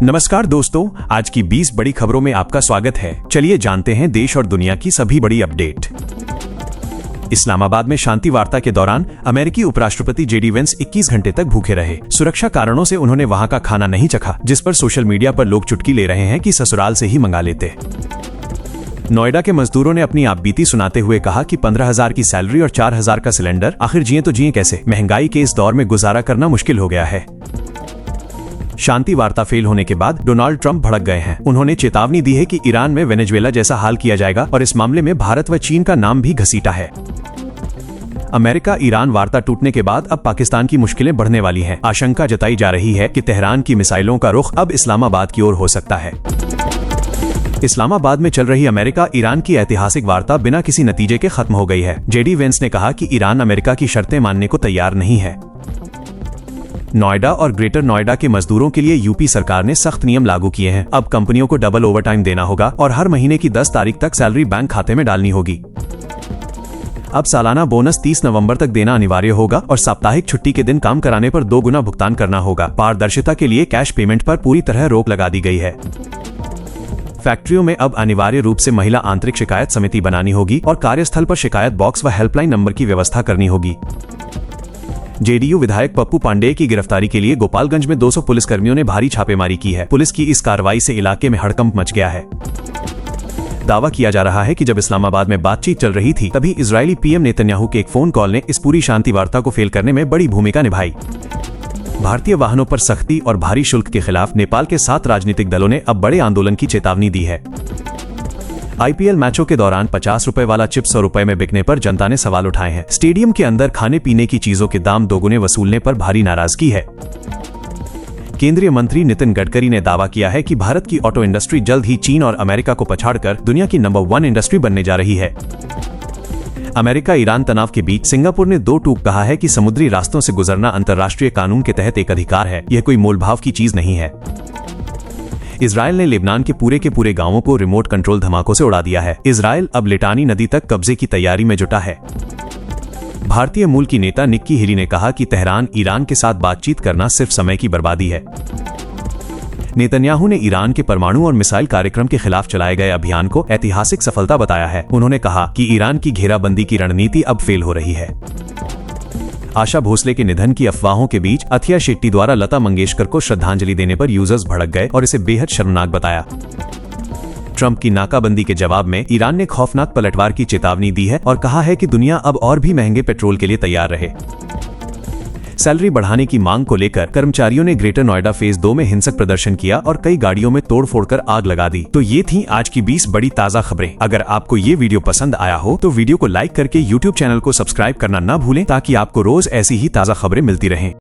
नमस्कार दोस्तों, आज की 20 बड़ी खबरों में आपका स्वागत है। चलिए जानते हैं देश और दुनिया की सभी बड़ी अपडेट। इस्लामाबाद में शांति वार्ता के दौरान अमेरिकी उपराष्ट्रपति जेडी वेंस 21 घंटे तक भूखे रहे। सुरक्षा कारणों से उन्होंने वहां का खाना नहीं चखा, जिस पर सोशल मीडिया पर लोग चुटकी ले रहे हैं कि ससुराल से ही मंगा लेते। नोएडा के मजदूरों ने अपनी आपबीती सुनाते हुए कहा कि 15,000 की सैलरी और 4,000 का सिलेंडर, आखिर जिए तो जिए कैसे। महंगाई के इस दौर में गुजारा करना मुश्किल हो गया है। शांति वार्ता फेल होने के बाद डोनाल्ड ट्रंप भड़क गए हैं। उन्होंने चेतावनी दी है कि ईरान में वेनेजुएला जैसा हाल किया जाएगा और इस मामले में भारत व चीन का नाम भी घसीटा है। अमेरिका ईरान वार्ता टूटने के बाद अब पाकिस्तान की मुश्किलें बढ़ने वाली हैं। आशंका जताई जा रही है कि तेहरान की मिसाइलों का रुख अब इस्लामाबाद की ओर हो सकता है। इस्लामाबाद में चल रही अमेरिका ईरान की ऐतिहासिक वार्ता बिना किसी नतीजे के खत्म हो गई है। जेडी वेंस ने कहा कि ईरान अमेरिका की शर्तें मानने को तैयार नहीं है। नोएडा और ग्रेटर नोएडा के मजदूरों के लिए यूपी सरकार ने सख्त नियम लागू किए हैं। अब कंपनियों को डबल ओवरटाइम देना होगा और हर महीने की 10 तारीख तक सैलरी बैंक खाते में डालनी होगी। अब सालाना बोनस 30 नवंबर तक देना अनिवार्य होगा और साप्ताहिक छुट्टी के दिन काम कराने पर 2 गुना भुगतान करना होगा। पारदर्शिता के लिए कैश पेमेंट पर पूरी तरह रोक लगा दी गई है। फैक्ट्रियों में अब अनिवार्य रूप से महिला आंतरिक शिकायत समिति बनानी होगी और कार्यस्थल पर शिकायत बॉक्स व हेल्पलाइन नंबर की व्यवस्था करनी होगी। जेडीयू विधायक पप्पू पांडेय की गिरफ्तारी के लिए गोपालगंज में 200 पुलिसकर्मियों ने भारी छापेमारी की है। पुलिस की इस कार्रवाई से इलाके में हड़कंप मच गया है। दावा किया जा रहा है कि जब इस्लामाबाद में बातचीत चल रही थी, तभी इजरायली पीएम नेतन्याहू के एक फोन कॉल ने इस पूरी शांति वार्ता को फेल करने में बड़ी भूमिका निभाई। भारतीय वाहनों पर सख्ती और भारी शुल्क के खिलाफ नेपाल के 7 राजनीतिक दलों ने अब बड़े आंदोलन की चेतावनी दी है। आईपीएल मैचों के दौरान 50 रुपए वाला चिप्स 100 रुपए में बिकने पर जनता ने सवाल उठाए हैं। स्टेडियम के अंदर खाने पीने की चीजों के दाम दोगुने वसूलने पर भारी नाराजगी है। केंद्रीय मंत्री नितिन गडकरी ने दावा किया है कि भारत की ऑटो इंडस्ट्री जल्द ही चीन और अमेरिका को पछाड़कर दुनिया की नंबर 1 इंडस्ट्री बनने जा रही है। अमेरिका ईरान तनाव के बीच सिंगापुर ने 2 टूक कहा है कि समुद्री रास्तों से गुजरना अंतर्राष्ट्रीय कानून के तहत एक अधिकार है, यह कोई मोलभाव की चीज नहीं है। इजरायल ने लेबनान के पूरे गांवों को रिमोट कंट्रोल धमाकों से उड़ा दिया है। इजरायल अब लिटानी नदी तक कब्जे की तैयारी में जुटा है। भारतीय मूल की नेता निक्की हेली ने कहा कि तेहरान ईरान के साथ बातचीत करना सिर्फ समय की बर्बादी है। नेतन्याहू ने ईरान के परमाणु और मिसाइल कार्यक्रम के खिलाफ चलाए गए अभियान को ऐतिहासिक सफलता बताया है। उन्होंने कहा कि ईरान की घेराबंदी की रणनीति अब फेल हो रही है। आशा भोसले के निधन की अफवाहों के बीच अथिया शेट्टी द्वारा लता मंगेशकर को श्रद्धांजलि देने पर यूजर्स भड़क गए और इसे बेहद शर्मनाक बताया। ट्रंप की नाकाबंदी के जवाब में ईरान ने खौफनाक पलटवार की चेतावनी दी है और कहा है कि दुनिया अब और भी महंगे पेट्रोल के लिए तैयार रहे। सैलरी बढ़ाने की मांग को लेकर कर्मचारियों ने ग्रेटर नोएडा फेज 2 में हिंसक प्रदर्शन किया और कई गाड़ियों में तोड़फोड़ कर आग लगा दी। तो ये थी आज की 20 बड़ी ताजा खबरें। अगर आपको ये वीडियो पसंद आया हो तो वीडियो को लाइक करके YouTube चैनल को सब्सक्राइब करना ना भूलें, ताकि आपको रोज ऐसी ही ताजा खबरें मिलती रहें।